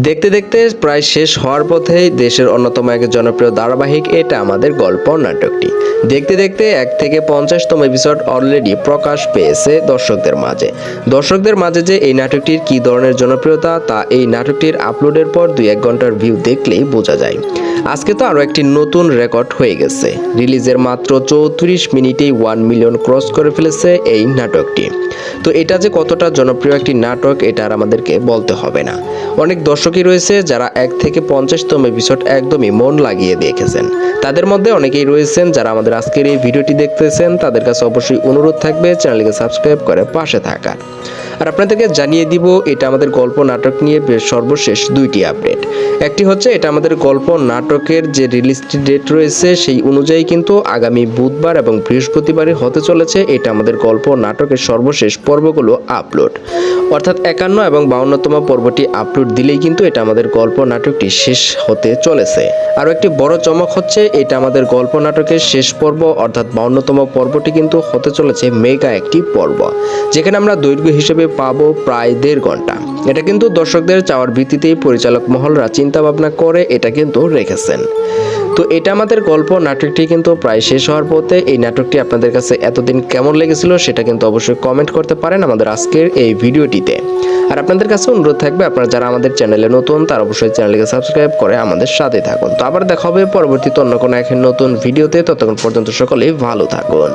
দেখতে দেখতে প্রায় শেষ হওয়ার পথেই দেশের অন্যতম এক জনপ্রিয় ধারাবাহিক এটা আমাদের গল্প নাটকটি দেখতে দেখতে 1 থেকে 50তম এপিসোড অলরেডি প্রকাশ পেয়েছে দর্শকদের মাঝে যে এই নাটকটির কী ধরনের জনপ্রিয়তা তা এই নাটকটির আপলোডের পর 2-1 ঘন্টার ভিউ দেখলেই বোঝা যায়। আজকে তো আরও একটি নতুন রেকর্ড হয়ে গেছে। রিলিজের মাত্র 34 মিনিটেই 1 মিলিয়ন ক্রস করে ফেলেছে এই নাটকটি। তো এটা যে কতটা জনপ্রিয় একটি নাটক এটা আর আমাদেরকে বলতে হবে না। অনেক দর্শকই রয়েছে যারা 1 থেকে 50তম এপিসোড একদমই মন লাগিয়ে দেখেছেন। তাদের মধ্যে অনেকেই রয়েছেন যারা আমাদের আজকের এই ভিডিওটি দেখতেছেন। তাদের কাছে অবশ্যই অনুরোধ থাকবে চ্যানেলকে সাবস্ক্রাইব করে পাশে থাকার। আর আপনাদেরকে জানিয়ে দিব এটা আমাদের গল্প নাটক নিয়ে সর্বশেষ 2টি আপডেট। একটি হচ্ছে এটা আমাদের গল্প নাটকের যে রিলিজ ডেট রয়েছে সেই অনুযায়ী কিন্তু আগামী বুধবার এবং বৃহস্পতিবারে হতে চলেছে এটা আমাদের গল্প নাটকের সর্বশেষ পর্বগুলো আপলোড। অর্থাৎ 51 এবং 52তম পর্বটি আপলোড দিলেই কিন্তু এটা আমাদের গল্প নাটকটি শেষ হতে চলেছে। আরও একটি বড় চমক হচ্ছে এটা আমাদের গল্প নাটকের শেষ পর্ব অর্থাৎ 52তম পর্বটি কিন্তু হতে চলেছে মেগা একটি পর্ব, যেখানে আমরা দৈর্ঘ্য হিসেবে পাবো প্রায় 1.5 ঘন্টা। এটা কিন্তু দর্শকদের চাওয়ার ভিত্তিতেই পরিচালক মহলরা চিন্তা ভাবনা করে এটা কিন্তু রেখেছেন। তো এটা আমাদের গল্প নাটকটি কিন্তু প্রায় শেষ হওয়ার পথে। এই নাটকটি আপনাদের কাছে এতদিন কেমন লেগেছিল সেটা কিন্তু অবশ্যই কমেন্ট করতে পারেন আমাদের আজকের এই ভিডিওটিতে। আর আপনাদের কাছে অনুরোধ থাকবে আপনারা যারা আমাদের চ্যানেলে নতুন তারা অবশ্যই চ্যানেলকে সাবস্ক্রাইব করে আমাদের সাথে থাকুন। তো আবার দেখা হবে পরবর্তীতে অন্য কোনো এক নতুন ভিডিওতে। ততক্ষণ পর্যন্ত সকলেই ভালো থাকুন।